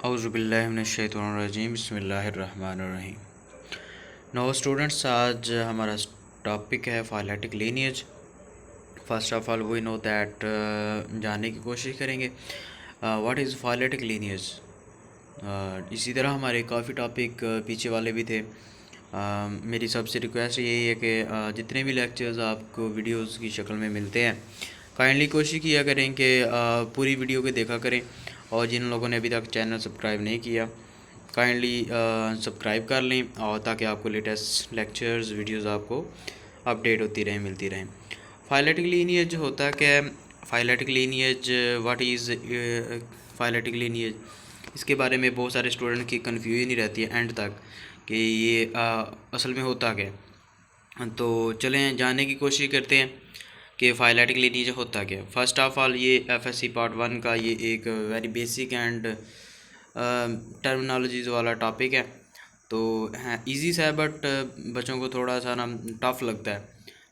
औज़ुबिल्लाहिमिनश्शैतानिर्रजीम बिस्मिल्लाहिर्रहमानिर्रहीम। No students, आज हमारा टॉपिक है phyletic lineage. First of all we know that जानने की कोशिश करेंगे व्हाट इज़ फाइलेटिक लीनिएज। इसी तरह हमारे काफ़ी टॉपिक पीछे वाले भी थे। मेरी सबसे रिक्वेस्ट यही है कि जितने भी लेक्चर्स आपको वीडियोस की शक्ल में मिलते हैं, काइंडली कोशिश किया करें कि पूरी वीडियो को देखा करें। और जिन लोगों ने अभी तक चैनल सब्सक्राइब नहीं किया, काइंडली सब्सक्राइब कर लें, और ताकि आपको लेटेस्ट लेक्चर्स वीडियोस आपको अपडेट होती रहें, मिलती रहें। फाइलेटिक लीनिएज होता क्या है? Phyletic lineage, what is phyletic lineage, इसके बारे में बहुत सारे स्टूडेंट की कन्फ्यूजन ही रहती है एंड तक कि ये असल में होता क्या है। तो चलें जानने की कोशिश करते हैं कि फाइलेटिक लीनिएज होता क्या है। फर्स्ट ऑफ ऑल ये एफएससी पार्ट 1 का ये एक वेरी बेसिक एंड टर्मिनोलॉजीज़ वाला टॉपिक है। तो हाँ, इजी सा है, बट बच्चों को थोड़ा सा ना टफ़ लगता है।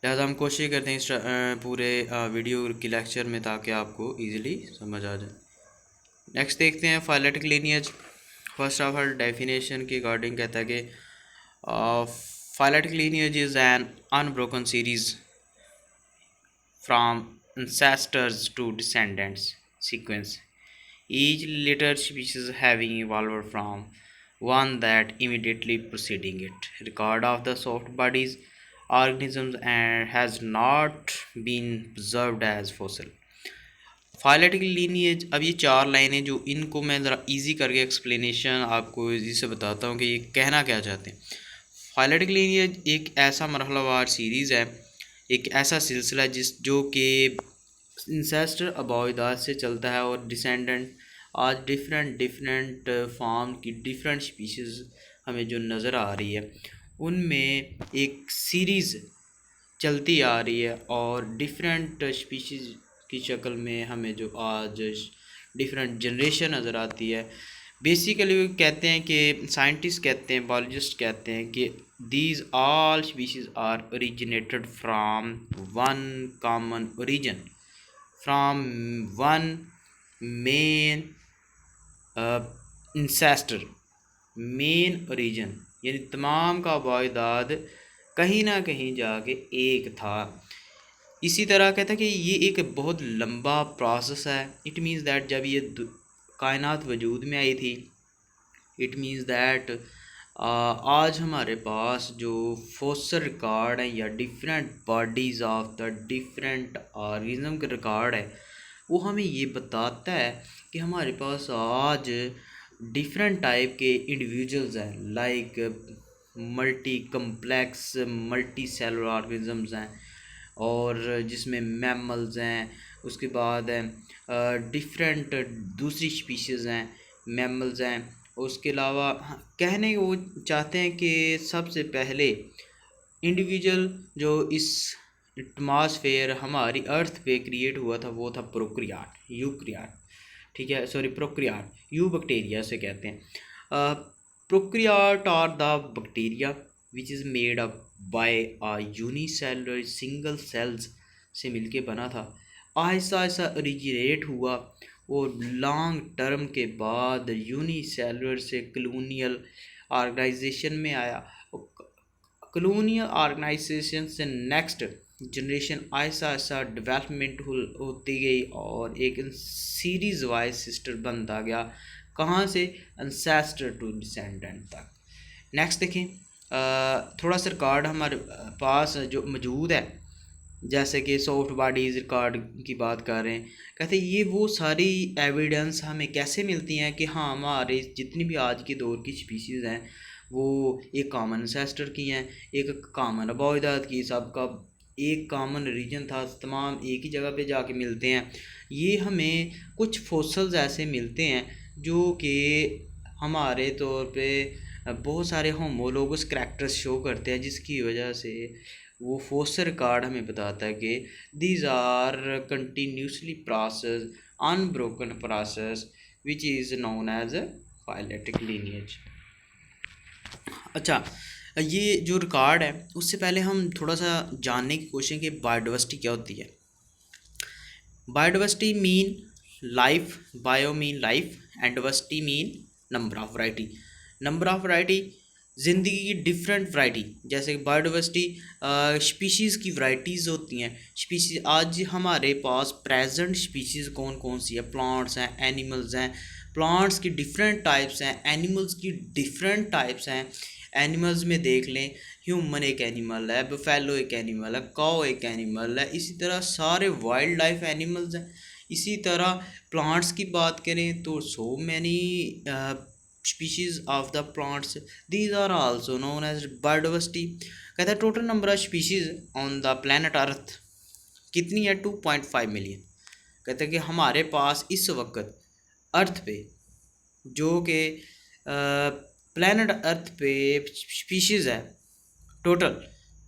लिहाजा हम कोशिश करते हैं इस पूरे वीडियो की लेक्चर में, ताकि आपको इजीली समझ आ जाए। नेक्स्ट देखते हैं phyletic lineage. First of all definition के अकॉर्डिंग कहता है कि phyletic lineage is an unbroken series from ancestors to descendants sequence, each later species having evolved from one that immediately preceding it. Record of the soft bodies organisms and has not been preserved as fossil. Phyletic lineage, अब ये 4 लाइनें जो इनको मैं ज़रा easy करके explanation आपको easy से बताता हूँ कि ये कहना क्या चाहते हैं। फाइलेटिक लीनिएज एक ऐसा मरहलावार सीरीज़ है, एक ऐसा सिलसिला जो कि इंसेस्टर अबौइदात से चलता है, और डिसेंडेंट आज डिफरेंट फॉर्म की डिफरेंट स्पीशीज़ हमें जो नज़र आ रही है, उनमें एक सीरीज़ चलती आ रही है, और डिफरेंट स्पीशीज़ की शक्ल में हमें जो आज डिफरेंट जनरेशन नज़र आती है। बेसिकली कहते हैं कि साइंटिस्ट कहते हैं, बायोलॉजिस्ट कहते हैं कि these all species are originated from one common origin, from one main ancestor, main origin, यानी तमाम का अबौइदाद कहीं ना कहीं जाके एक था। इसी तरह कहता है कि ये एक बहुत लंबा प्रोसेस है। इट मीन्स दैट जब ये कायनात वजूद में आई थी, इट मीन्स दैट आज हमारे पास जो फॉसिल रिकॉर्ड है या different bodies of the different organism का रिकॉर्ड है, वो हमें ये बताता है कि हमारे पास आज डिफरेंट टाइप के इंडिविजुअल्स हैं, like multi complex multi cellular organisms हैं, और जिसमें मैमल्स हैं, उसके बाद डिफरेंट दूसरी स्पीशीज़ हैं, मैमल्स हैं। उसके अलावा कहने वो चाहते हैं कि सबसे पहले इंडिविजुअल जो इस एटमॉस्फेयर हमारी अर्थ पे क्रिएट हुआ था, वो था प्रोक्रियाट, यूक्रियाट, ठीक है, सॉरी प्रोक्रियाट, यू बैक्टीरिया से कहते हैं। Prokaryote are the bacteria which is made up by a unicellular single cells से मिलके बना था। आहिस्ता आहिस्ता ओरिजिनेट हुआ, और लॉन्ग टर्म के बाद यूनिसेलुलर से कॉलोनियल ऑर्गेनाइजेशन में आया। कॉलोनियल ऑर्गेनाइजेशन से next generation Aahista Aahista development होती गई, और एक सीरीज़ वाइज सिस्टम बनता गया। कहाँ से? एंसेस्टर टू डिसेंडेंट तक। नेक्स्ट देखें, थोड़ा सा रिकॉर्ड हमारे पास जो मौजूद है, जैसे कि सॉफ्ट बॉडीज़ रिकॉर्ड की बात कर रहे हैं। कहते हैं ये वो सारी एविडेंस हमें कैसे मिलती हैं कि हाँ, हमारे जितनी भी आज के दौर की स्पीशीज़ हैं, वो एक कॉमन एंसेस्टर की हैं, एक कॉमन अबौइदात की, सबका एक कॉमन रीजन था, तमाम एक ही जगह पे जाके मिलते हैं। ये हमें कुछ फॉसिल्स ऐसे मिलते हैं जो कि हमारे तौर पे बहुत सारे होमोलोगस करैक्टर्स शो करते हैं, जिसकी वजह से वो फॉसिल रिकॉर्ड हमें बताता है कि these are continuously process, unbroken process which is known as phyletic lineage. अच्छा, ये जो रिकॉर्ड है, उससे पहले हम थोड़ा सा जानने की कोशिश कि बायोडाइवर्सिटी क्या होती है। Biodiversity mean life, bio mean life, and diversity mean number of variety. Number of variety ज़िंदगी की डिफरेंट वैरायटी, जैसे बायोडाइवर्सिटी स्पीशीज़ की वैरायटीज़ होती हैं। स्पीशीज़ आज हमारे पास प्रेजेंट स्पीशीज़ कौन कौन सी है, प्लांट्स हैं, एनिमल्स हैं। प्लांट्स की डिफरेंट टाइप्स हैं, एनिमल्स की डिफरेंट टाइप्स हैं। एनिमल्स में देख लें, ह्यूमन एक एनिमल है, बफेलो एक एनिमल है, काऊ एक एनिमल है, इसी तरह सारे वाइल्ड लाइफ एनिमल्स हैं। इसी तरह प्लांट्स की बात करें तो so many species of the plants, these are also known as biodiversity। कहता है total number of species on the planet earth कितनी है, 2.5 मिलियन। कहते हैं कि हमारे पास इस वक्त अर्थ पे जो कि प्लानट अर्थ पे स्पीशीज है टोटल,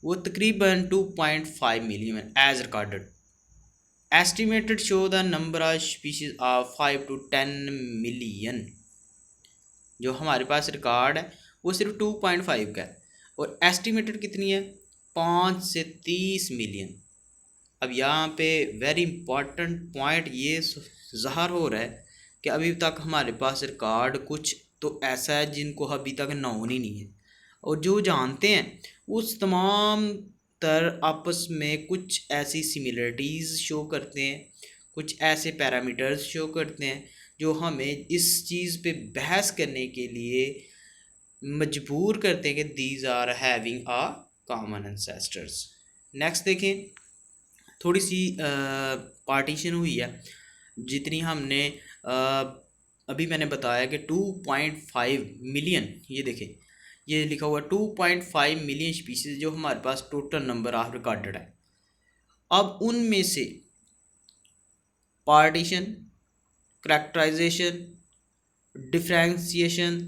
वो तकरीबन 2.5 million as recorded. Estimated show the number of species of 5 to 10 million. जो हमारे पास रिकॉर्ड है वो सिर्फ 2.5 का है, और एस्टिमेटेड कितनी है, 5 से 30 मिलियन। अब यहाँ पे वेरी इंपॉर्टेंट पॉइंट ये ज़ाहिर हो रहा है कि अभी तक हमारे पास रिकॉर्ड कुछ तो ऐसा है जिनको अभी तक नोन ही नहीं है, और जो जानते हैं उस तमाम तर आपस में कुछ ऐसी सिमिलरिटीज़ शो करते हैं, कुछ ऐसे पैरामीटर्स शो करते हैं जो हमें इस चीज़ पे बहस करने के लिए मजबूर करते हैं कि these are having a common ancestors. Next देखें, थोड़ी सी पार्टीशन हुई है, जितनी हमने अभी मैंने बताया कि 2.5 मिलियन, ये देखें ये लिखा हुआ 2.5 मिलियन स्पीसीज जो हमारे पास टोटल नंबर ऑफ रिकॉर्डेड है। अब उनमें से पार्टीशन, करैक्टराइजेशन, डिफ्रेंशिएशन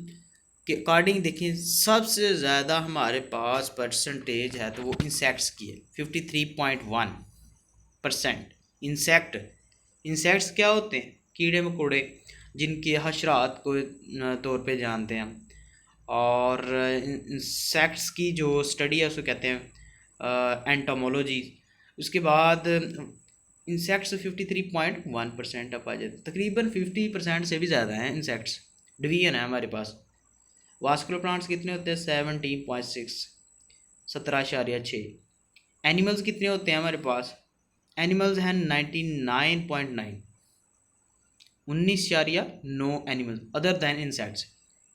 के अकॉर्डिंग देखें, सबसे ज़्यादा हमारे पास परसेंटेज है तो वो इंसेक्ट्स की है, 53.1%। इंसेक्ट्स क्या होते हैं, कीड़े मकोड़े, जिनके हशरात को तौर पे जानते हैं हम। और इंसेक्ट्स की जो स्टडी है उसको कहते हैं एंटोमोलॉजी। उसके बाद इंसेक्ट्स 53.1% अब आ जाते, तकरीबन 50% से भी ज़्यादा हैं इंसेक्ट्स। डिवीजन है हमारे पास। वास्कुलर प्लांट्स कितने होते हैं, 17.6, 17.6। एनिमल्स कितने होते हैं हमारे पास, एनिमल्स हैं 99.9, 19.9 animals other than insects.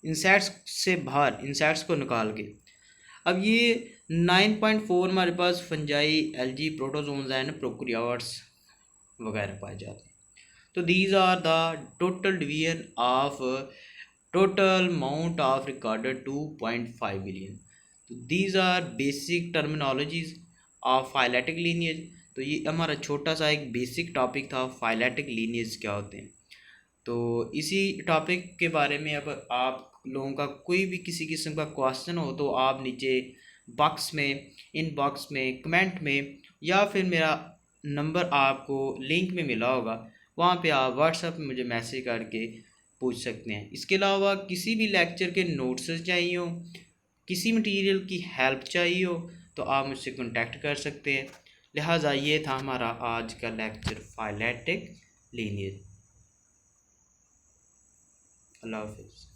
Insects से बाहर, इंसेक्ट्स को निकाल के अब ये 9.4 हमारे पास fungi, algae, protozoans and prokaryotes वगैरह पाए जाते हैं। तो these are the total division of total amount of recorded 2.5 billion. तो these are basic terminologies of phyletic lineage. तो ये हमारा छोटा सा एक बेसिक टॉपिक था, फाइलेटिक लीनियज क्या होते हैं। तो इसी टॉपिक के बारे में अब आप लोगों का कोई भी किसी किस्म का क्वेश्चन हो तो आप नीचे बॉक्स में, इनबॉक्स में, कमेंट में, या फिर मेरा नंबर आपको लिंक में मिला होगा, वहाँ पे आप व्हाट्सएप में मुझे मैसेज करके पूछ सकते हैं। इसके अलावा किसी भी लेक्चर के नोट्स चाहिए हो, किसी मटेरियल की हेल्प चाहिए हो, तो आप मुझसे कांटेक्ट कर सकते हैं। लिहाजा ये था हमारा आज का लेक्चर फाइलेटिक लीनियज। अल्लाह हाफिज़।